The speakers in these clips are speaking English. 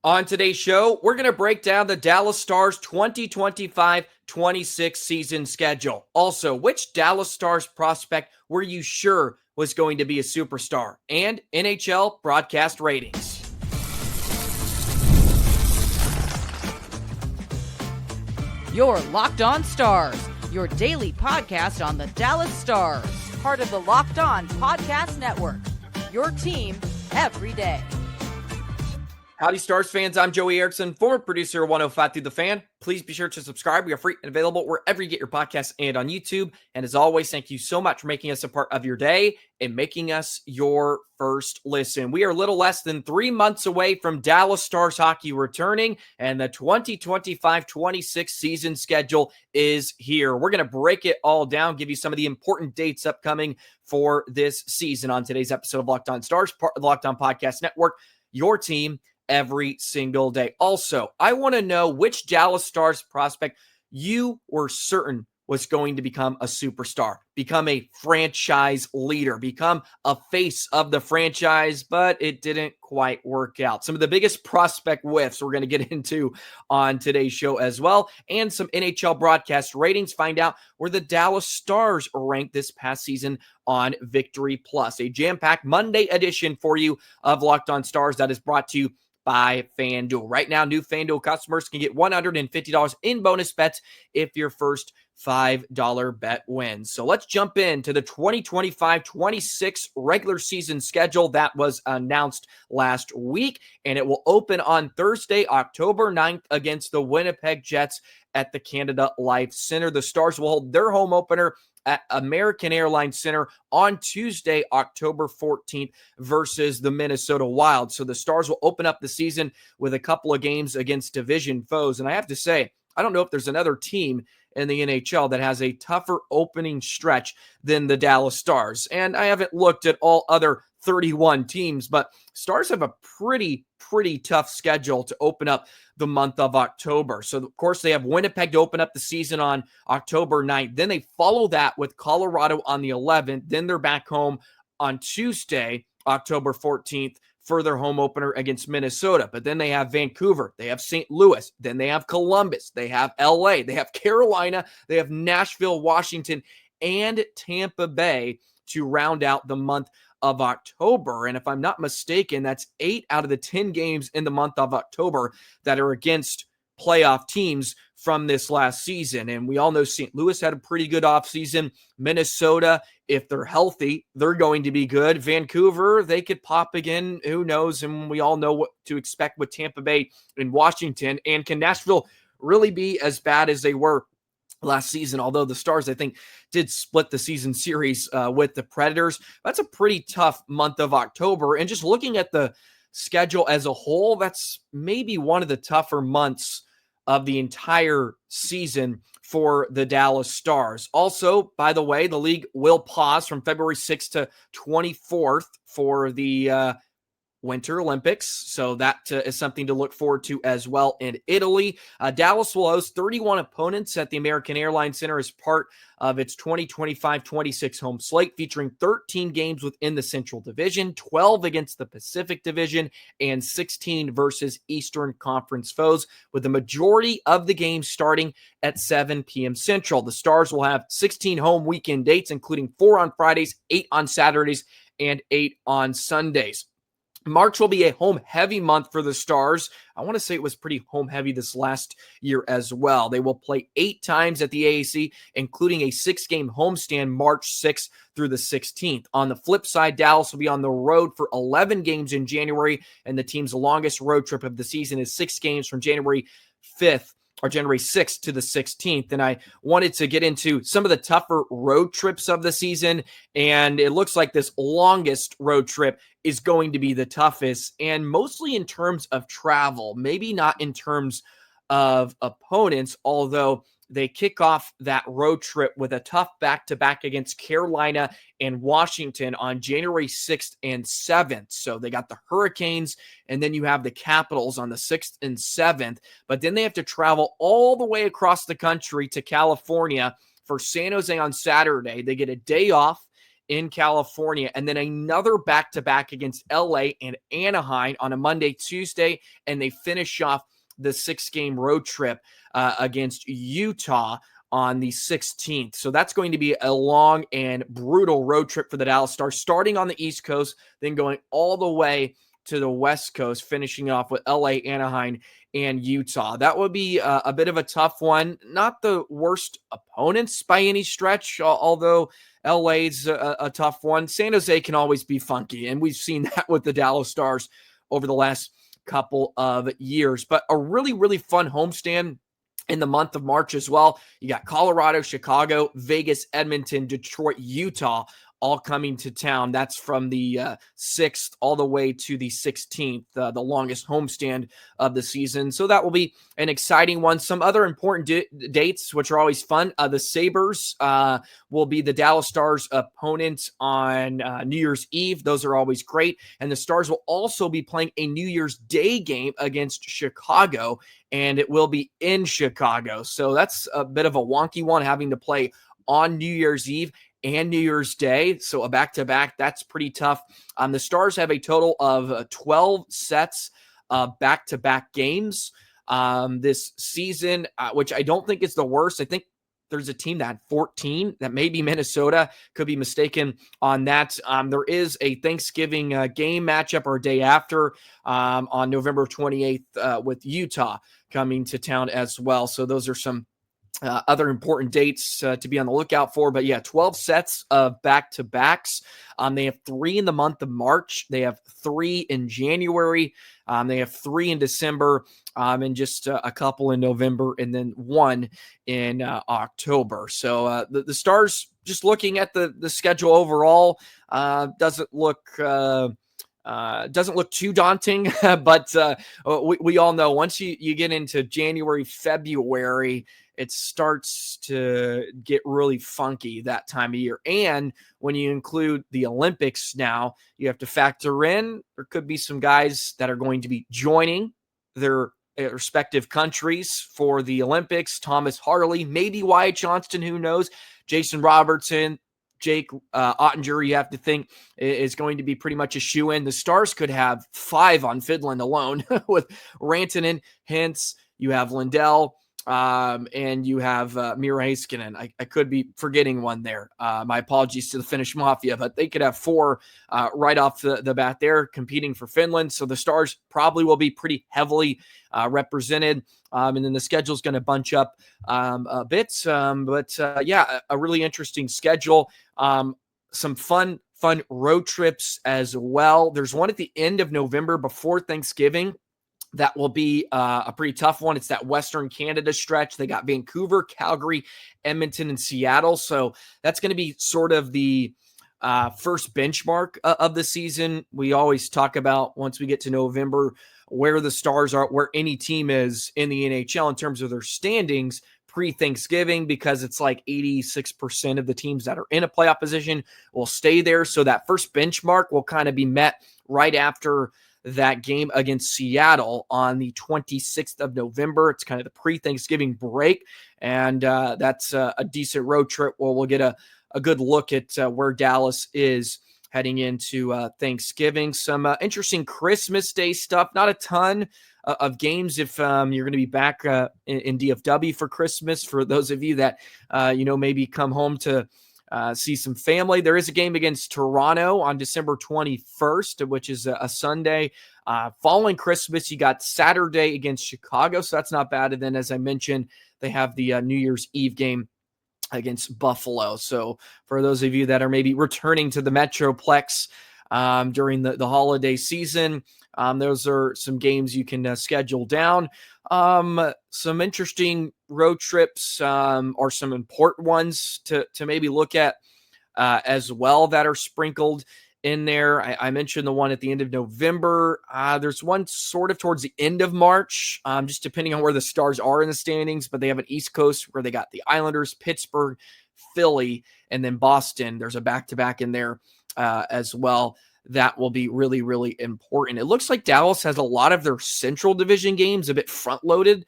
On today's show, we're going to break down the Dallas Stars 2025-26 season schedule. Also, which Dallas Stars prospect were you sure was going to be a superstar? And NHL broadcast ratings. You're Locked On Stars, your daily podcast on the Dallas Stars. Part of the Locked On Podcast Network, your team every day. Howdy, Stars fans. I'm Joey Erickson, former producer of 105 Through the Fan. Please be sure to subscribe. We are free and available wherever you get your podcasts and on YouTube. And as always, thank you so much for making us a part of your day and making us your first listen. We are a little less than 3 months away from Dallas Stars hockey returning, and the 2025-26 season schedule is here. We're going to break it all down, give you some of the important dates upcoming for this season on today's episode of Locked On Stars, part of the Locked On Podcast Network, your team every single day. Also, I want to know which Dallas Stars prospect you were certain was going to become a superstar, become a franchise leader, become a face of the franchise, but it didn't quite work out. Some of the biggest prospect whiffs we're going to get into on today's show as well, and some NHL broadcast ratings. Find out where the Dallas Stars ranked this past season on Victory Plus, a jam-packed Monday edition for you of Locked On Stars that is brought to you by FanDuel. Right now, new FanDuel customers can get $150 in bonus bets if your first $5 bet wins. So let's jump into the 2025-26 regular season schedule that was announced last week, and it will open on Thursday, October 9th against the Winnipeg Jets at the Canada Life Center. The Stars will hold their home opener at American Airlines Center on Tuesday, October 14th versus the Minnesota Wild. So the Stars will open up the season with a couple of games against division foes. And I have to say, I don't know if there's another team in the NHL that has a tougher opening stretch than the Dallas Stars. And I haven't looked at all other 31 teams, but Stars have a pretty tough schedule to open up the month of October. So, of course, they have Winnipeg to open up the season on October 9th. Then they follow that with Colorado on the 11th. Then they're back home on Tuesday, October 14th, for their home opener against Minnesota. But then they have Vancouver, they have St. Louis, then they have Columbus, they have LA, they have Carolina, they have Nashville, Washington, and Tampa Bay to round out the month of October. And if I'm not mistaken, that's 8 out of the 10 games in the month of October that are against playoff teams from this last season. And we all know St. Louis had a pretty good offseason. Minnesota, if they're healthy, they're going to be good. Vancouver, they could pop again. Who knows? And we all know what to expect with Tampa Bay and Washington. And can Nashville really be as bad as they were last season? Although the Stars, I think, did split the season series with the Predators. That's a pretty tough month of October. And just looking at the schedule as a whole, that's maybe one of the tougher months of the entire season for the Dallas Stars. Also, by the way, the league will pause from February 6th to 24th for the Winter Olympics. So that is something to look forward to as well in Italy. Dallas will host 31 opponents at the American Airlines Center as part of its 2025-26 home slate, featuring 13 games within the Central Division, 12 against the Pacific Division, and 16 versus Eastern Conference foes, with the majority of the games starting at 7 p.m. Central. The Stars will have 16 home weekend dates, including 4 on Fridays, 8 on Saturdays, and 8 on Sundays. March will be a home-heavy month for the Stars. I want to say it was pretty home-heavy this last year as well. They will play 8 times at the AAC, including a 6-game homestand March 6th through the 16th. On the flip side, Dallas will be on the road for 11 games in January, and the team's longest road trip of the season is 6 games from January 5th or January 6th to the 16th. And I wanted to get into some of the tougher road trips of the season. And it looks like this longest road trip is going to be the toughest, and mostly in terms of travel, maybe not in terms of opponents, although they kick off that road trip with a tough back-to-back against Carolina and Washington on January 6th and 7th. So they got the Hurricanes, and then you have the Capitals on the 6th and 7th. But then they have to travel all the way across the country to California for San Jose on Saturday. They get a day off in California, and then another back-to-back against LA and Anaheim on a Monday, Tuesday, and they finish off the 6-game road trip against Utah on the 16th. So that's going to be a long and brutal road trip for the Dallas Stars, starting on the East Coast, then going all the way to the West Coast, finishing off with LA, Anaheim, and Utah. That would be a bit of a tough one. Not the worst opponents by any stretch, although LA's a tough one. San Jose can always be funky, and we've seen that with the Dallas Stars over the last couple of years. But a really, really fun homestand in the month of March as well. You got Colorado, Chicago, Vegas, Edmonton, Detroit, Utah, all coming to town. That's from the 6th all the way to the 16th, the longest homestand of the season. So that will be an exciting one. Some other important dates, which are always fun. The Sabres will be the Dallas Stars' opponents on New Year's Eve. Those are always great. And the Stars will also be playing a New Year's Day game against Chicago, and it will be in Chicago. So that's a bit of a wonky one, having to play on New Year's Eve and New Year's Day. So a back-to-back, that's pretty tough. The Stars have a total of 12 sets of back-to-back games this season, which I don't think is the worst. I think there's a team that had 14. That may be Minnesota. Could be mistaken on that. There is a Thanksgiving game matchup or day after on November 28th with Utah coming to town as well. So those are some other important dates to be on the lookout for. But yeah, 12 sets of back-to-backs. They have 3 in the month of March. They have 3 in January. They have 3 in December, and just a couple in November, and then 1 in October. So the Stars, just looking at the schedule overall, doesn't look too daunting, but we all know once you get into January, February, it starts to get really funky that time of year. And when you include the Olympics now, you have to factor in there could be some guys that are going to be joining their respective countries for the Olympics. Thomas Harley, maybe Wyatt Johnston, who knows? Jason Robertson, Jake Ottinger, you have to think, is going to be pretty much a shoe-in. The Stars could have 5 on Finland alone with Rantanen, Hintz, you have Lindell, and you have Mira Heiskanen. I could be forgetting one there. My apologies to the Finnish Mafia, but they could have 4 right off the bat there competing for Finland. So the Stars probably will be pretty heavily represented. And then the schedule is going to bunch up a bit. But yeah, a really interesting schedule. Some fun road trips as well. There's one at the end of November before Thanksgiving. That will be a pretty tough one. It's that Western Canada stretch. They got Vancouver, Calgary, Edmonton, and Seattle. So that's going to be sort of the first benchmark of the season. We always talk about, once we get to November, where the Stars are, where any team is in the NHL in terms of their standings pre-Thanksgiving, because it's like 86% of the teams that are in a playoff position will stay there. So that first benchmark will kind of be met right after that game against Seattle on the 26th of November. It's kind of the pre-Thanksgiving break, and that's a decent road trip where we'll get a good look at where Dallas is heading into Thanksgiving. Some interesting Christmas Day stuff. Not a ton of games if you're going to be back in DFW for Christmas. For those of you that maybe come home to see some family. There is a game against Toronto on December 21st, which is a Sunday. Following Christmas, you got Saturday against Chicago, so that's not bad. And then, as I mentioned, they have the New Year's Eve game against Buffalo. So for those of you that are maybe returning to the Metroplex during the holiday season, those are some games you can schedule down. Some interesting road trips or some important ones to maybe look at as well that are sprinkled in there. I mentioned the one at the end of November. There's one sort of towards the end of March, just depending on where the Stars are in the standings, but they have an East Coast where they got the Islanders, Pittsburgh, Philly, and then Boston. There's a back-to-back in there as well. That will be really, really important. It looks like Dallas has a lot of their Central Division games a bit front-loaded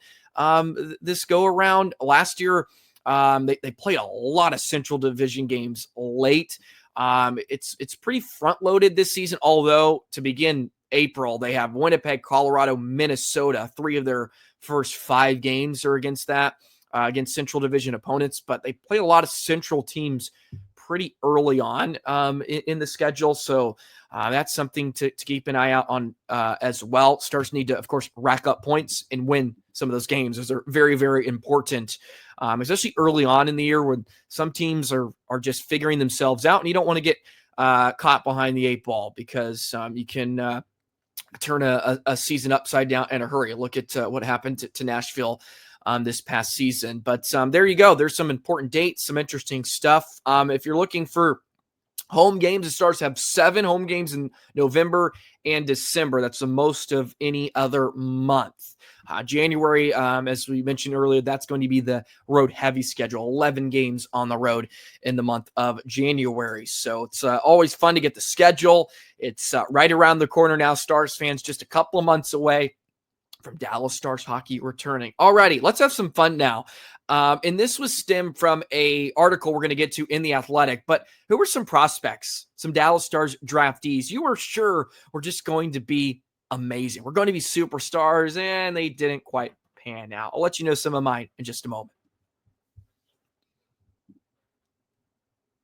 this go-around. Last year, they played a lot of Central Division games late. It's pretty front loaded this season, although to begin April, they have Winnipeg, Colorado, Minnesota. 3 of their first 5 games are against Central Division opponents, but they play a lot of Central teams pretty early on in the schedule. So that's something to keep an eye out on as well. Stars need to, of course, rack up points and win some of those games. Those are very, very important, especially early on in the year when some teams are just figuring themselves out, and you don't want to get caught behind the 8 ball because you can turn a season upside down in a hurry. Look at what happened to Nashville this past season. But there you go. There's some important dates, some interesting stuff. If you're looking for home games, the Stars have 7 home games in November and December. That's the most of any other month. January, as we mentioned earlier, that's going to be the road heavy schedule, 11 games on the road in the month of January. So it's always fun to get the schedule. It's right around the corner now, Stars fans, just a couple of months away from Dallas Stars hockey returning. Alrighty, let's have some fun now. And this was stemmed from a article we're going to get to in The Athletic, but who were some prospects, some Dallas Stars draftees you were sure were just going to be amazing? We're going to be superstars, and they didn't quite pan out. I'll let you know some of mine in just a moment.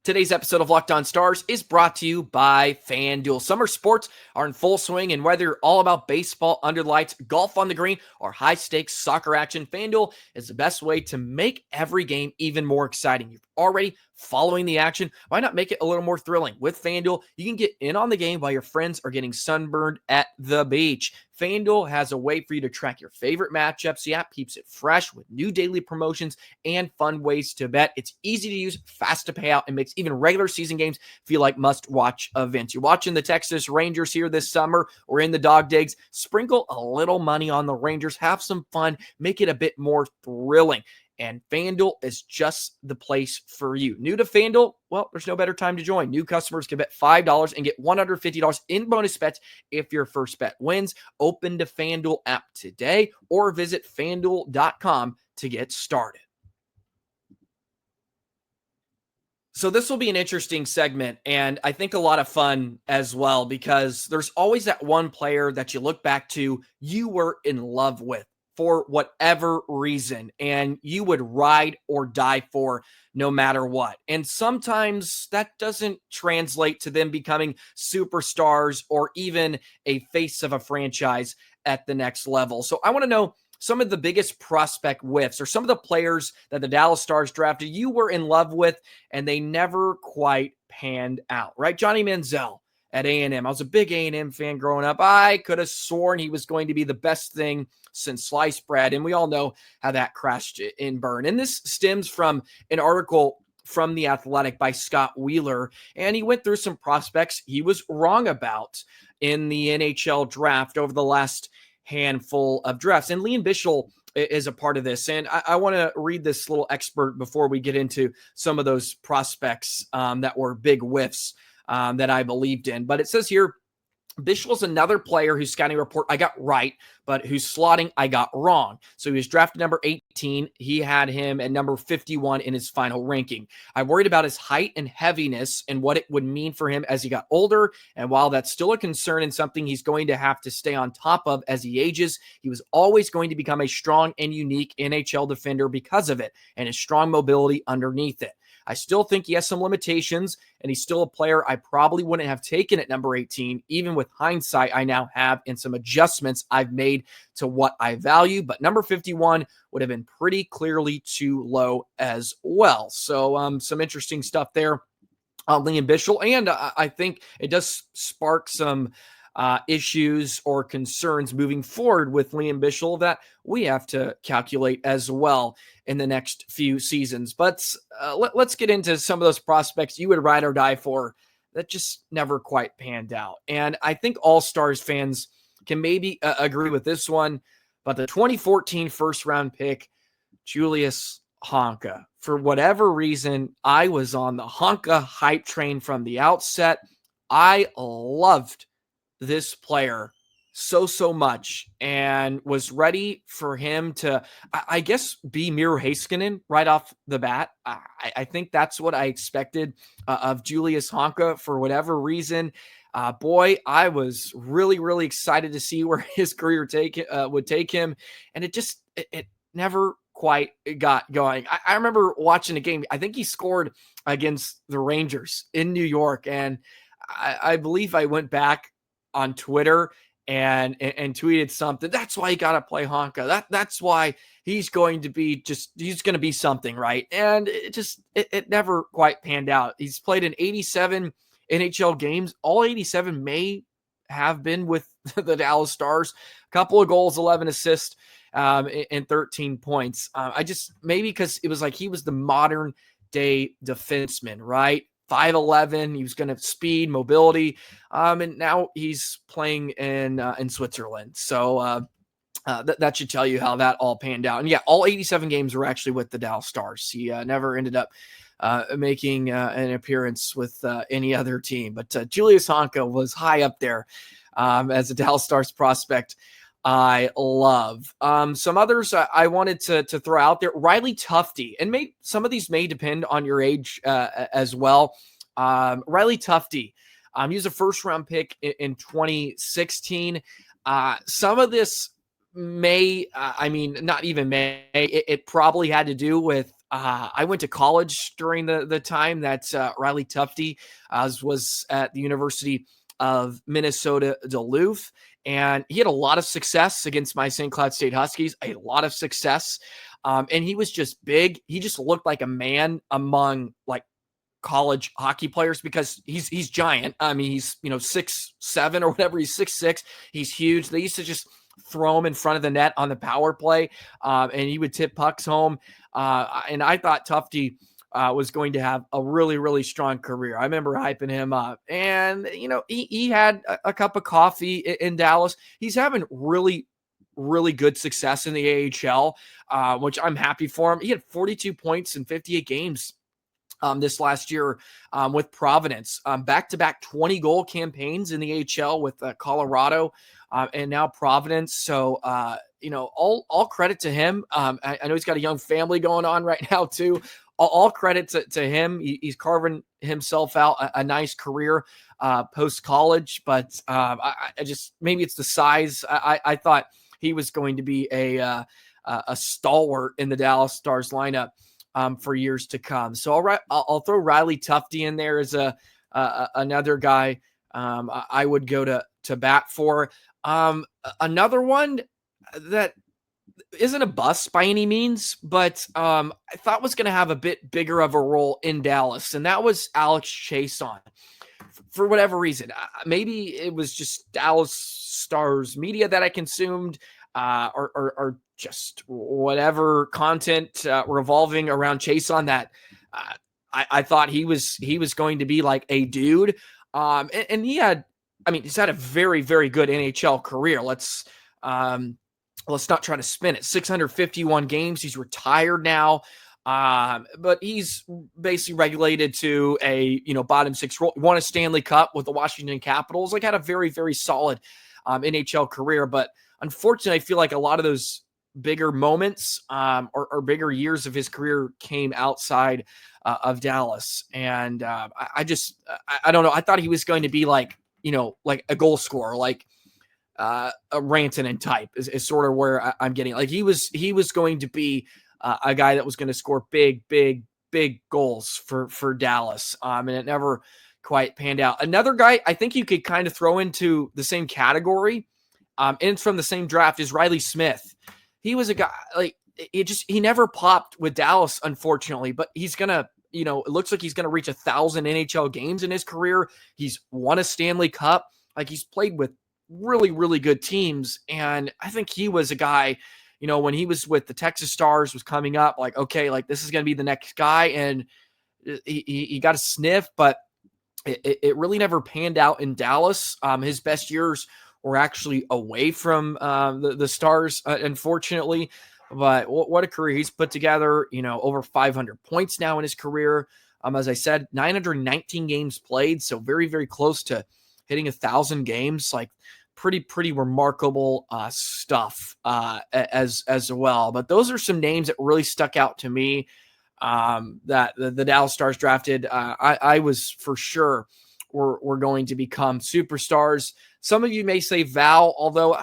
Today's episode of Locked On Stars is brought to you by FanDuel. Summer sports are in full swing, and whether you're all about baseball under the lights, golf on the green, or high-stakes soccer action, FanDuel is the best way to make every game even more exciting. You're already following the action. Why not make it a little more thrilling? With FanDuel, you can get in on the game while your friends are getting sunburned at the beach. FanDuel has a way for you to track your favorite matchups. The app keeps it fresh with new daily promotions and fun ways to bet. It's easy to use, fast to pay out, and makes even regular season games feel like must-watch events. You're watching the Texas Rangers here this summer or in the Dog Days. Sprinkle a little money on the Rangers. Have some fun. Make it a bit more thrilling. And FanDuel is just the place for you. New to FanDuel? Well, there's no better time to join. New customers can bet $5 and get $150 in bonus bets if your first bet wins. Open the FanDuel app today or visit FanDuel.com to get started. So this will be an interesting segment, and I think a lot of fun as well, because there's always that one player that you look back to you were in love with for whatever reason, and you would ride or die for no matter what. And sometimes that doesn't translate to them becoming superstars or even a face of a franchise at the next level. So I want to know some of the biggest prospect whiffs or some of the players that the Dallas Stars drafted you were in love with and they never quite panned out, right? Johnny Manziel at A&M. I was a big A&M fan growing up. I could have sworn he was going to be the best thing since sliced bread, and we all know how that crashed and burned. And this stems from an article from The Athletic by Scott Wheeler, and he went through some prospects he was wrong about in the NHL draft over the last handful of drafts. And Liam Bichsel is a part of this, and I want to read this little expert before we get into some of those prospects that were big whiffs that I believed in. But it says here, Bichsel's another player whose scouting report I got right, but whose slotting I got wrong. So he was drafted number 18. He had him at number 51 in his final ranking. I worried about his height and heaviness and what it would mean for him as he got older. And while that's still a concern and something he's going to have to stay on top of as he ages, he was always going to become a strong and unique NHL defender because of it and his strong mobility underneath it. I still think he has some limitations, and he's still a player I probably wouldn't have taken at number 18, even with hindsight I now have and some adjustments I've made to what I value. But number 51 would have been pretty clearly too low as well. So some interesting stuff there on Liam Bichsel, and I think it does spark some issues or concerns moving forward with Liam Bichsel that we have to calculate as well in the next few seasons. But let's get into some of those prospects you would ride or die for that just never quite panned out. And I think all Stars fans can maybe agree with this one, but the 2014 first round pick, Julius Honka, for whatever reason, I was on the Honka hype train from the outset. I loved this player so much and was ready for him to, I guess, be Miro Heiskanen right off the bat. I think that's what I expected of Julius Honka for whatever reason. Boy, I was really excited to see where his career would take him, and it never quite got going. I remember watching a game. I think he scored against the Rangers in New York, and I believe I went back on Twitter and tweeted something. That's why you got to play Honka. That's why he's going to be something, right? And it never quite panned out. He's played in 87 NHL games. All 87 may have been with the Dallas Stars. A couple of goals, 11 assists, and 13 points. Maybe because it was like he was the modern day defenseman, right? 5'11", he was going to have speed, mobility, and now he's playing in Switzerland. So that should tell you how that all panned out. And yeah, all 87 games were actually with the Dallas Stars. He never ended up making an appearance with any other team. But Julius Honka was high up there as a Dallas Stars prospect I love. Some others I wanted to throw out there. Riley Tufte, and some of these may depend on your age as well. Riley Tufte, he was a first-round pick in 2016. Some of this not even may. It probably had to do with I went to college during the time that Riley Tufte was at the University of Minnesota Duluth. And he had a lot of success against my St. Cloud State Huskies, a lot of success. And he was just big. He just looked like a man among like college hockey players because he's giant. I mean, he's 6'7" or whatever. He's 6'6". He's huge. They used to just throw him in front of the net on the power play, and he would tip pucks home. And I thought Tufte was going to have a really strong career. I remember hyping him up, and he had a cup of coffee in Dallas. He's having really good success in the AHL, which I'm happy for him. He had 42 points in 58 games this last year with Providence, back-to-back 20-goal campaigns in the AHL with Colorado and now Providence. So, all credit to him. I know he's got a young family going on right now too. All credit to him. He's carving himself out a nice career post-college, but maybe it's the size. I thought he was going to be a stalwart in the Dallas Stars lineup for years to come. So I'll throw Riley Tufte in there as another guy I would go to bat for. Another one that isn't a bust by any means, but I thought was going to have a bit bigger of a role in Dallas, and that was Alex Chiasson. For whatever reason, maybe it was just Dallas Stars media that I consumed, or just whatever content revolving around Chiasson that I thought he was going to be like a dude. And he's had a very good NHL career. Let's not try to spin it. 651 games. He's retired now. But he's basically regulated to a, bottom six role. Won a Stanley Cup with the Washington Capitals. Like, had a very solid NHL career. But unfortunately, I feel like a lot of those bigger moments or bigger years of his career came outside of Dallas. And I don't know. I thought he was going to be like a goal scorer, like a Rantanen type is sort of where I'm getting. Like he was going to be a guy that was going to score big goals for Dallas. And it never quite panned out. Another guy I think you could kind of throw into the same category, and it's from the same draft, is Riley Smith. He was a guy, like, he never popped with Dallas, unfortunately, but he's going to, it looks like he's going to reach 1,000 NHL games in his career. He's won a Stanley Cup. Like, he's played with really good teams. And I think he was a guy, when he was with the Texas Stars, was coming up, like, okay, like, this is going to be the next guy. And he got a sniff, but it really never panned out in Dallas. His best years were actually away from the Stars, unfortunately. But what a career he's put together, over 500 points now in his career. As I said, 919 games played, so very close to hitting 1,000 games. Like, pretty remarkable stuff as well. But those are some names that really stuck out to me that the Dallas Stars drafted. I was for sure were going to become superstars. Some of you may say Val, although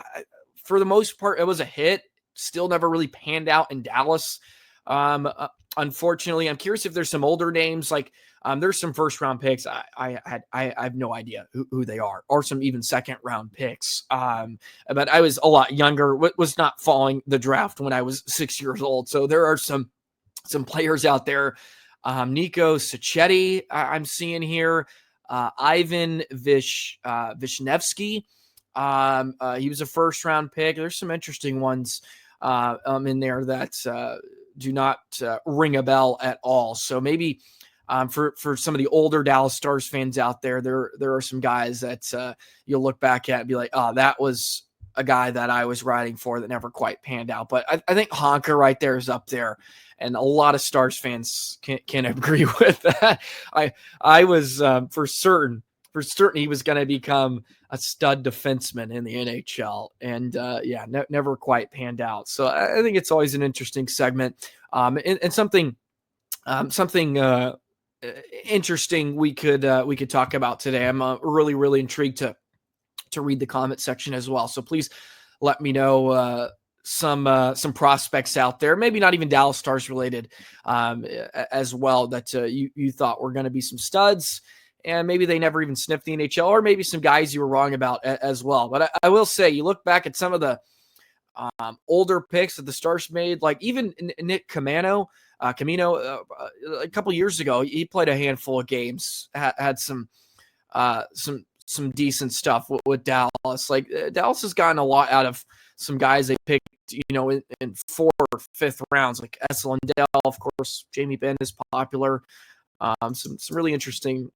for the most part it was a hit. Still never really panned out in Dallas. Unfortunately, I'm curious if there's some older names like there's some first round picks. I have no idea who they are, or some even second round picks. But I was a lot younger, was not following the draft when I was 6 years old. So there are some players out there. Nico Sacchetti, I'm seeing here. Ivan Vishnevsky. He was a first round pick. There's some interesting ones in there that do not ring a bell at all. So maybe for some of the older Dallas Stars fans out there, there are some guys that you'll look back at and be like, oh, that was a guy that I was riding for that never quite panned out. But I think Honka right there is up there, and a lot of Stars fans can agree with that. I was for certain he was going to become a stud defenseman in the NHL, and never quite panned out. So I think it's always an interesting segment, and something interesting we could talk about today. I'm really intrigued to read the comment section as well. So please let me know some prospects out there, maybe not even Dallas Stars related, as well, that you thought were going to be some studs, and maybe they never even sniffed the NHL, or maybe some guys you were wrong about as well. But I will say, you look back at some of the older picks that the Stars made, like even Nick Camino, a couple years ago, he played a handful of games, had some decent stuff with Dallas. Like Dallas has gotten a lot out of some guys they picked, in 4th or 5th rounds, like Essa Lindell, of course. Jamie Benn is popular. Some really interesting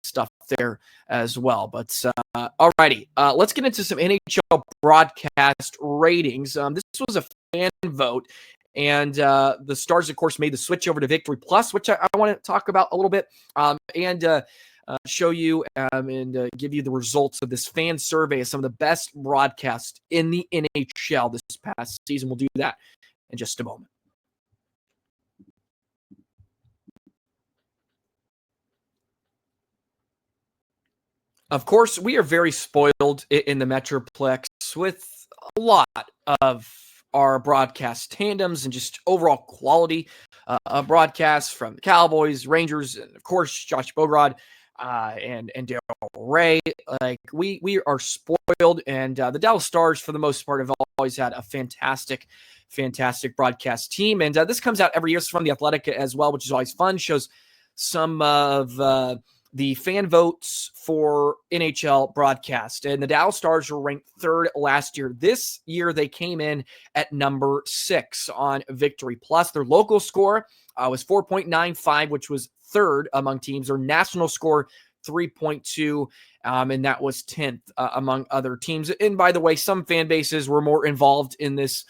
stuff there as well. But alrighty, let's get into some NHL broadcast ratings. This was a fan vote, and the Stars, of course, made the switch over to Victory Plus, which I want to talk about a little bit, and show you and give you the results of this fan survey of some of the best broadcasts in the NHL this past season. We'll do that in just a moment. Of course, we are very spoiled in the Metroplex with a lot of our broadcast tandems and just overall quality of broadcasts from the Cowboys, Rangers, and of course, Josh Bograd and Daryl Ray. Like we are spoiled, and the Dallas Stars, for the most part, have always had a fantastic broadcast team. And this comes out every year from The Athletic as well, which is always fun. Shows some of the fan votes for NHL broadcast. And the Dallas Stars were ranked 3rd last year. This year, they came in at number 6 on Victory Plus. Their local score was 4.95, which was 3rd among teams. Their national score, 3.2, and that was 10th among other teams. And by the way, some fan bases were more involved in this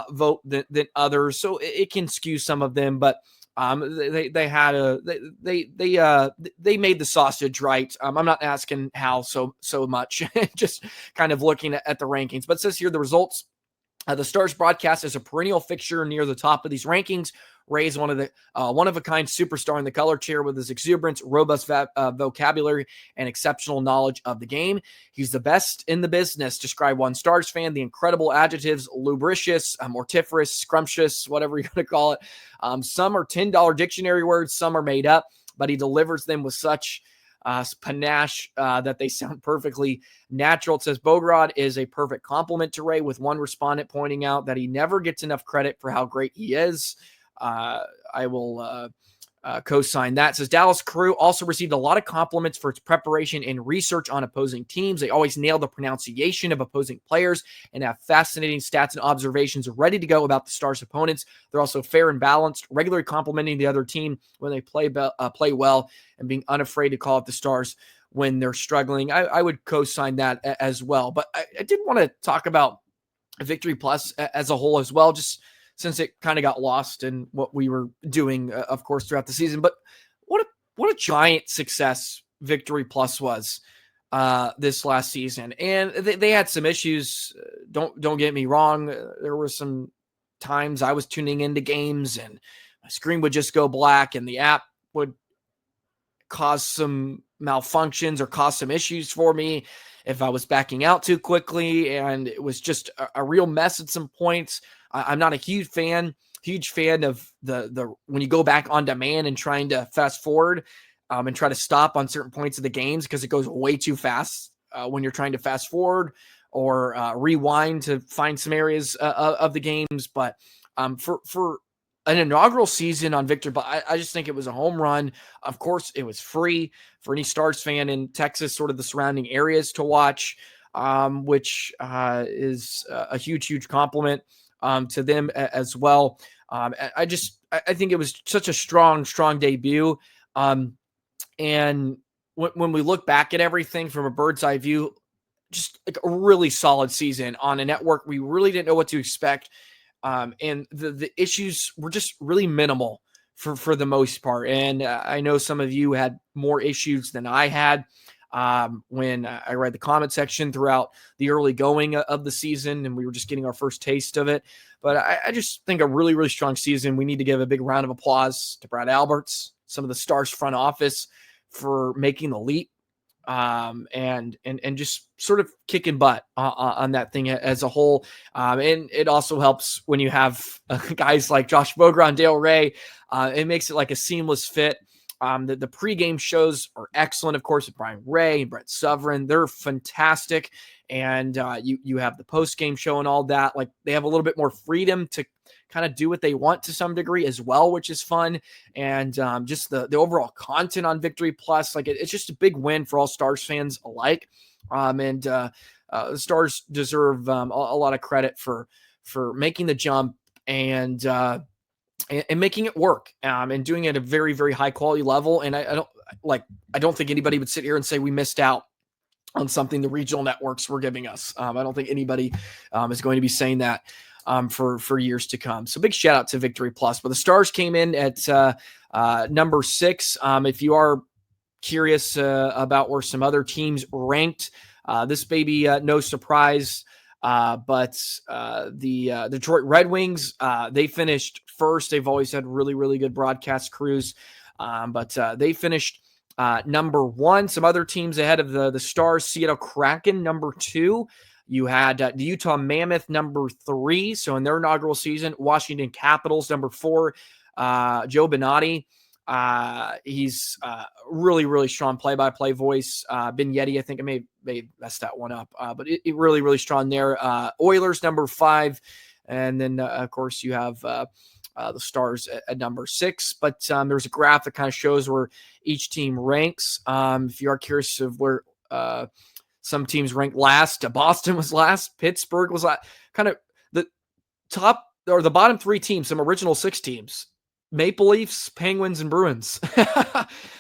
vote than others, so it can skew some of them, but they made the sausage right. I'm not asking how so much, just kind of looking at the rankings. But it says here the results. The Stars broadcast is a perennial fixture near the top of these rankings. Ray is one of a kind superstar in the color chair with his exuberance, robust vocabulary, and exceptional knowledge of the game. He's the best in the business, describe one Stars fan. The incredible adjectives: lubricious, mortiferous, scrumptious, whatever you're going to call it. Some are $10 dictionary words, some are made up, but he delivers them with such panache that they sound perfectly natural. It says Bograd is a perfect compliment to Ray, with one respondent pointing out that he never gets enough credit for how great he is. I will co-sign that. It says Dallas crew also received a lot of compliments for its preparation and research on opposing teams. They always nail the pronunciation of opposing players and have fascinating stats and observations ready to go about the Stars' opponents. They're also fair and balanced, regularly complimenting the other team when they play well, and being unafraid to call out the Stars when they're struggling. I would co-sign that as well. But I did want to talk about Victory Plus as a whole as well, just since it kind of got lost in what we were doing, of course, throughout the season. But what a giant success Victory Plus was. this last season, and they had some issues. Don't get me wrong. There were some times I was tuning into games and my screen would just go black and the app would cause some malfunctions or cause some issues for me if I was backing out too quickly, and it was just a real mess at some points. I'm not a huge fan of the when you go back on demand and trying to fast forward and try to stop on certain points of the games, because it goes way too fast when you're trying to fast forward or rewind to find some areas of the games. But for an inaugural season on Victor, but I just think it was a home run. Of course, it was free for any Stars fan in Texas, sort of the surrounding areas to watch, which is a huge compliment to them as well. I think it was such a strong debut. And when we look back at everything from a bird's eye view, just like a really solid season on a network we really didn't know what to expect. And the issues were just really minimal for the most part. And I know some of you had more issues than I had when I read the comment section throughout the early going of the season, and we were just getting our first taste of it. But I just think a really strong season. We need to give a big round of applause to Brad Alberts, some of the Stars front office, for making the leap and just sort of kicking butt on that thing as a whole. And it also helps when you have guys like Josh Boger and Dale Ray. It makes it like a seamless fit. The pregame shows are excellent, of course, with Brian Ray and Brett Sovereign. They're fantastic. And you have the post-game show and all that. Like, they have a little bit more freedom to kind of do what they want to some degree as well, which is fun. And just the overall content on Victory Plus, like it's just a big win for all Stars fans alike. The Stars deserve a lot of credit for making the jump and making it work and doing it at a very high quality level. And I don't think anybody would sit here and say we missed out on something the regional networks were giving us. I don't think anybody is going to be saying that for years to come. So big shout out to Victory Plus. But the Stars came in at number 6. If you are curious about where some other teams ranked, this may be no surprise. But the Detroit Red Wings, they finished first. They've always had really good broadcast crews. But they finished number 1. Some other teams ahead of the Stars: Seattle Kraken, number 2. You had the Utah Mammoth, number 3. So in their inaugural season, Washington Capitals, number 4. Joe Benatti, he's really strong play-by-play voice. Ben Yeti, I think I may mess that one up, but it really strong there. Oilers, number 5. And then, of course, you have the Stars at number 6. But there's a graph that kind of shows where each team ranks. If you are curious of where some teams ranked last, Boston was last, Pittsburgh was last. Kind of the top or the bottom 3 teams, some original 6 teams: Maple Leafs, Penguins, and Bruins.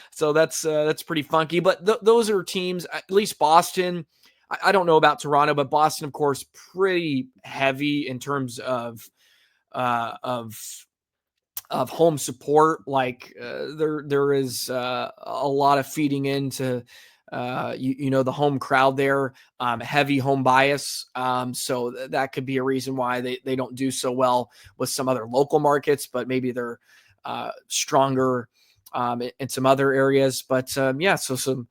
So that's pretty funky. But those are teams, at least Boston. I don't know about Toronto, but Boston, of course, pretty heavy in terms of home support. Like there is a lot of feeding into the home crowd there, heavy home bias. So that could be a reason why they don't do so well with some other local markets, but maybe they're stronger in some other areas. But so some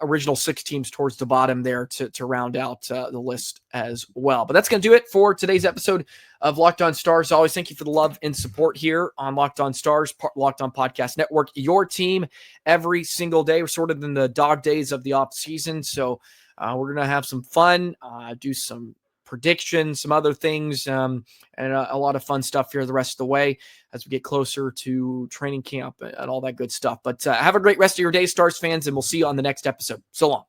original 6 teams towards the bottom there to round out the list as well. But that's going to do it for today's episode of Locked On Stars. Always thank you for the love and support here on Locked On Stars, Locked On Podcast Network, your team every single day. We're sort of in the dog days of the off season. So we're going to have some fun, do some predictions, some other things, and a lot of fun stuff here the rest of the way as we get closer to training camp and all that good stuff. But have a great rest of your day, Stars fans, and we'll see you on the next episode. So long.